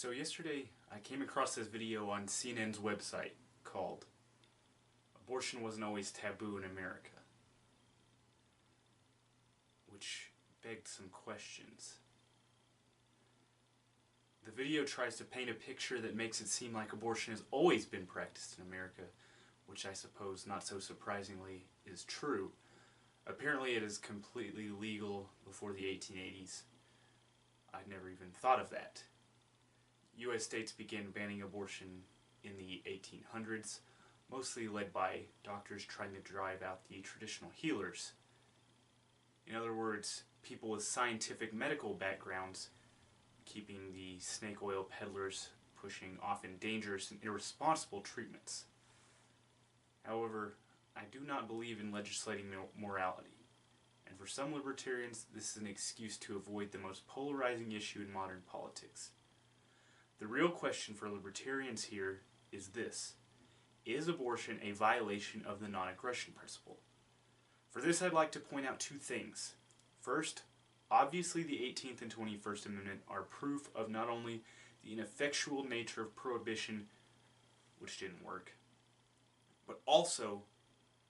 So yesterday I came across this video on CNN's website called "Abortion Wasn't Always Taboo in America," which begged some questions. The video tries to paint a picture that makes it seem like abortion has always been practiced in America, which I suppose, not so surprisingly, is true. Apparently it is completely legal before the 1880s. I'd never even thought of that. U.S. states began banning abortion in the 1800s, mostly led by doctors trying to drive out the traditional healers. In other words, people with scientific medical backgrounds, keeping the snake oil peddlers pushing often dangerous and irresponsible treatments. However, I do not believe in legislating morality, and for some libertarians this is an excuse to avoid the most polarizing issue in modern politics. The real question for libertarians here is this: is abortion a violation of the non-aggression principle? For this I'd like to point out two things. First, obviously the 18th and 21st Amendment are proof of not only the ineffectual nature of prohibition, which didn't work, but also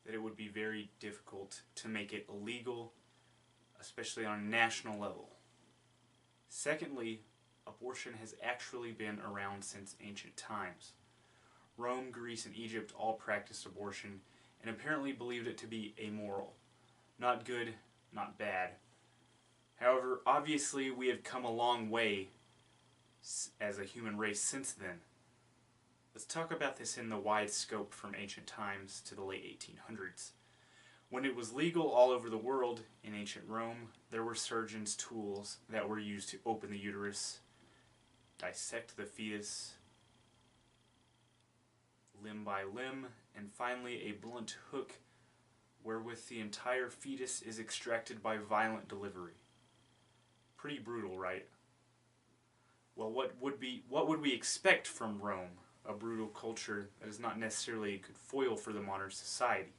that it would be very difficult to make it illegal, especially on a national level. Secondly, abortion has actually been around since ancient times. Rome, Greece, and Egypt all practiced abortion and apparently believed it to be amoral. Not good, not bad. However, obviously we have come a long way as a human race since then. Let's talk about this in the wide scope from ancient times to the late 1800s. When it was legal all over the world, in ancient Rome, there were surgeons' tools that were used to open the uterus, dissect the fetus, limb by limb, and finally a blunt hook wherewith the entire fetus is extracted by violent delivery. Pretty brutal, right? Well, what would we expect from Rome? A brutal culture that is not necessarily a good foil for the modern society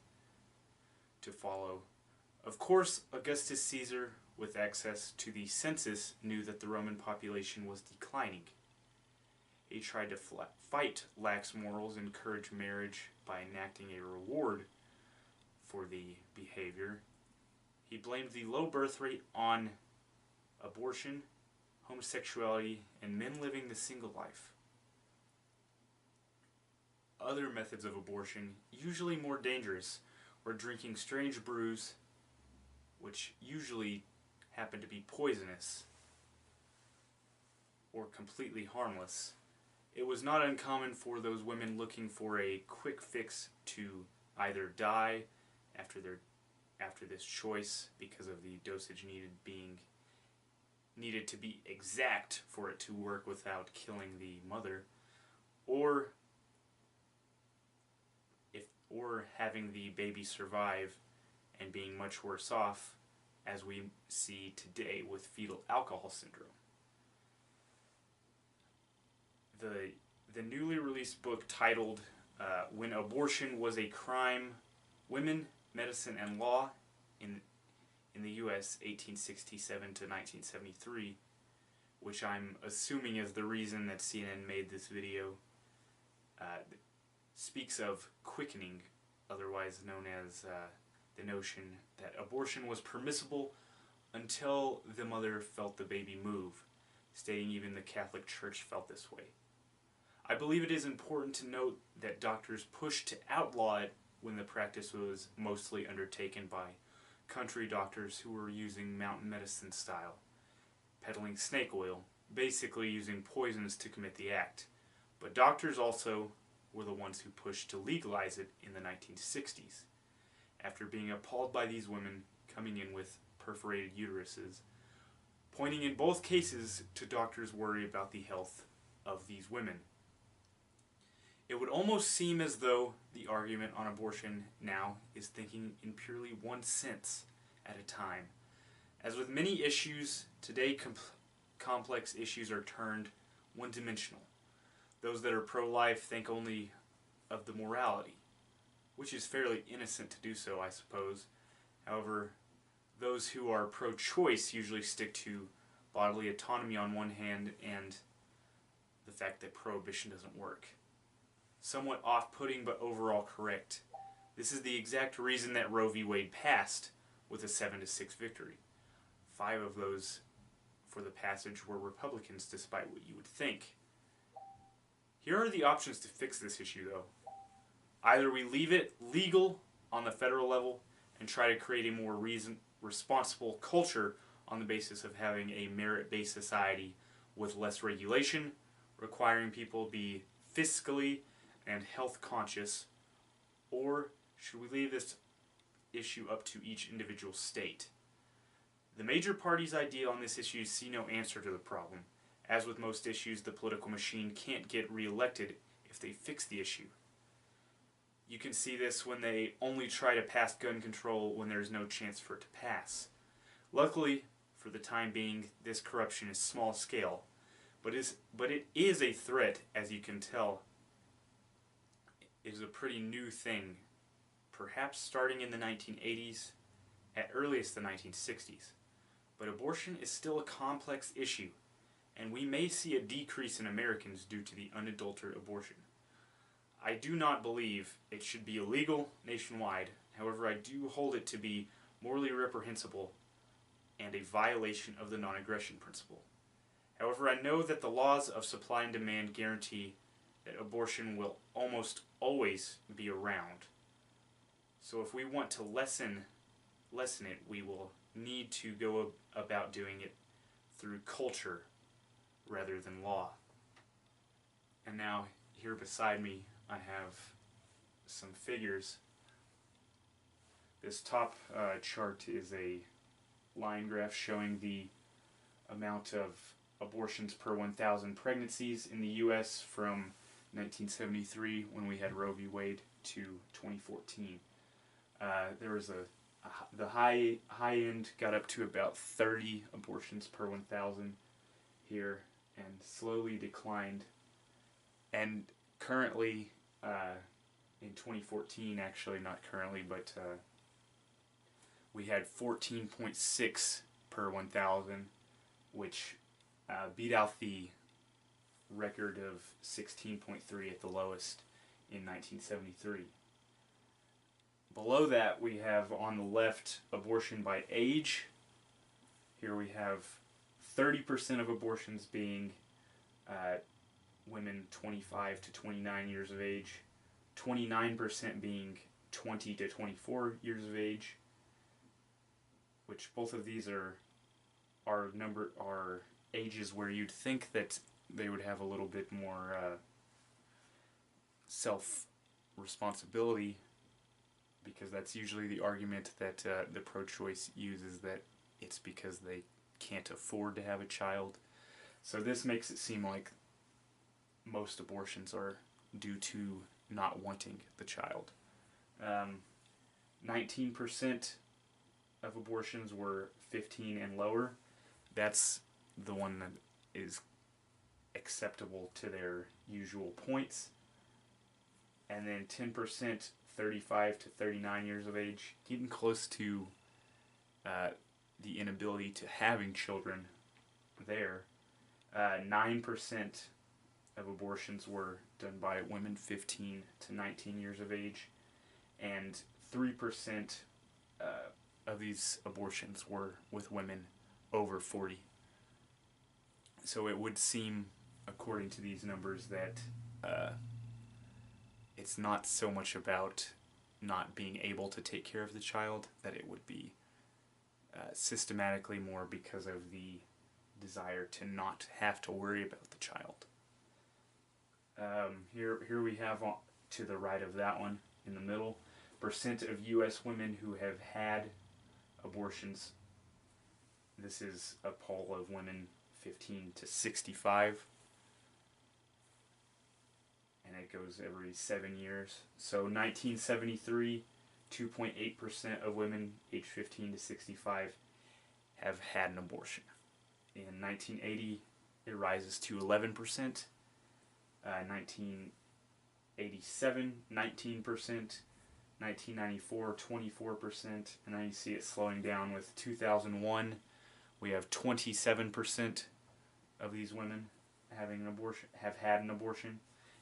to follow. Of course, Augustus Caesar, with access to the census, knew that the Roman population was declining. He tried to fight lax morals and encourage marriage by enacting a reward for the behavior. He blamed the low birth rate on abortion, homosexuality, and men living the single life. Other methods of abortion, usually more dangerous, were drinking strange brews, which usually happen to be poisonous or completely harmless. It was not uncommon for those women looking for a quick fix to either die after this choice because of the dosage needed to be exact for it to work without killing the mother, or having the baby survive and being much worse off, as we see today with fetal alcohol syndrome. The newly released book titled "When Abortion Was a Crime: Women, Medicine, and Law in the U.S. 1867 to 1973, which I'm assuming is the reason that CNN made this video, speaks of quickening, otherwise known as the notion that abortion was permissible until the mother felt the baby move, stating even the Catholic Church felt this way. I believe it is important to note that doctors pushed to outlaw it when the practice was mostly undertaken by country doctors who were using mountain medicine style, peddling snake oil, basically using poisons to commit the act. But doctors also were the ones who pushed to legalize it in the 1960s, after being appalled by these women coming in with perforated uteruses, pointing in both cases to doctors' worry about the health of these women. It would almost seem as though the argument on abortion now is thinking in purely one sense at a time. As with many issues, today complex issues are turned one-dimensional. Those that are pro-life think only of the morality, which is fairly innocent to do so, I suppose. However, those who are pro-choice usually stick to bodily autonomy on one hand and the fact that prohibition doesn't work. Somewhat off-putting, but overall correct. This is the exact reason that Roe v. Wade passed with a 7-6 victory. 5 of those for the passage were Republicans, despite what you would think. Here are the options to fix this issue, though. Either we leave it legal on the federal level and try to create a more responsible culture on the basis of having a merit-based society with less regulation, requiring people to be fiscally and health conscious, or should we leave this issue up to each individual state? The major parties' idea on this issue see no answer to the problem. As with most issues, the political machine can't get re-elected if they fix the issue. You can see this when they only try to pass gun control when there's no chance for it to pass. Luckily, for the time being, this corruption is small scale, but it is a threat, as you can tell. It is a pretty new thing, perhaps starting in the 1980s, at earliest the 1960s. But abortion is still a complex issue, and we may see a decrease in Americans due to the unadulterated abortion. I do not believe it should be illegal nationwide. However, I do hold it to be morally reprehensible and a violation of the non-aggression principle. However, I know that the laws of supply and demand guarantee that abortion will almost always be around. So if we want to lessen it, we will need to go about doing it through culture rather than law. And now, here beside me, I have some figures. This top chart is a line graph showing the amount of abortions per 1,000 pregnancies in the U.S. from 1973, when we had Roe v. Wade, to 2014. There was the high end got up to about 30 abortions per 1,000 here, and slowly declined. And currently, in 2014, actually not currently, but we had 14.6 per 1,000, which beat out the record of 16.3 at the lowest in 1973. Below that, we have on the left abortion by age. Here we have 30% of abortions being women 25 to 29 years of age, 29% being 20 to 24 years of age, which both of these are ages where you'd think that they would have a little bit more self-responsibility, because that's usually the argument that the pro-choice uses, that it's because they can't afford to have a child. So this makes it seem like most abortions are due to not wanting the child. 19% of abortions were 15 and lower. That's the one that is acceptable to their usual points. And then 10%, 35 to 39 years of age, getting close to the inability to having children there. 9% of abortions were done by women 15 to 19 years of age, and 3% of these abortions were with women over 40. So it would seem, according to these numbers, that it's not so much about not being able to take care of the child, that it would be systematically more because of the desire to not have to worry about the child. Here we have to the right of that one, in the middle, percent of U.S. women who have had abortions. This is a poll of women 15 to 65. And it goes every 7 years. So 1973, 2.8% of women aged 15 to 65 have had an abortion. In 1980, it rises to 11%. 1987, 19%. 1994, 24%. And then you see it slowing down with 2001. We have 27% of these women. having an abortion have had an abortion,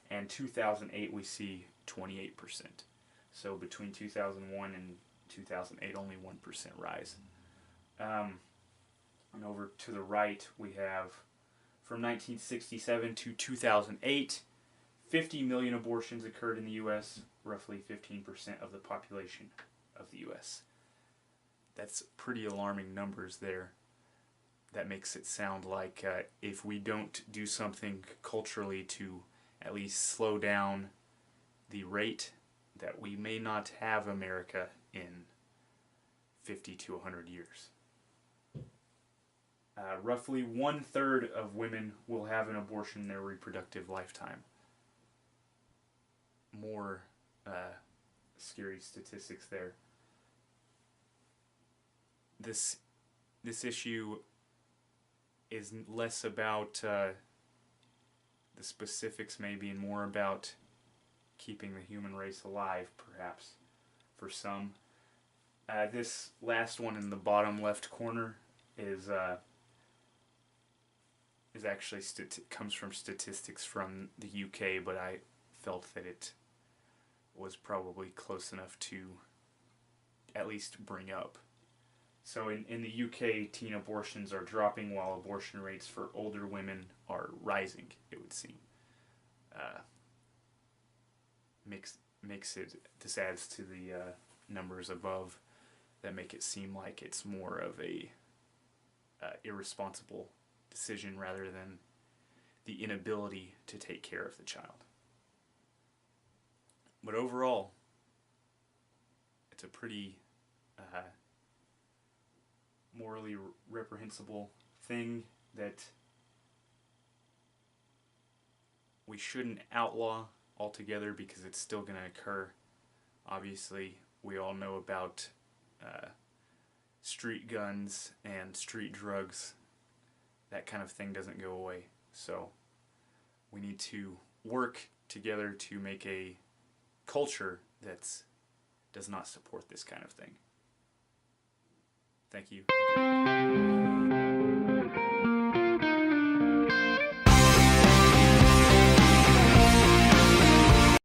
and 2008 we see 28%. So between 2001 and 2008, only 1% rise. And over to the right, we have from 1967 to 2008, 50 million abortions occurred in the U.S., roughly 15% of the population of the U.S. That's pretty alarming numbers there. That makes it sound like if we don't do something culturally to at least slow down the rate, that we may not have America in 50 to 100 years. Roughly 1/3 of women will have an abortion in their reproductive lifetime. More scary statistics there. This issue is less about the specifics maybe, and more about keeping the human race alive, perhaps, for some. This last one in the bottom left corner is actually comes from statistics from the UK, but I felt that it was probably close enough to at least bring up. So in the UK, teen abortions are dropping while abortion rates for older women are rising, it would seem. This adds to the numbers above that make it seem like it's more of a irresponsible decision rather than the inability to take care of the child. But overall, it's a pretty morally reprehensible thing that we shouldn't outlaw altogether, because it's still going to occur. Obviously, we all know about street guns and street drugs. That kind of thing doesn't go away. So we need to work together to make a culture that does not support this kind of thing. Thank you.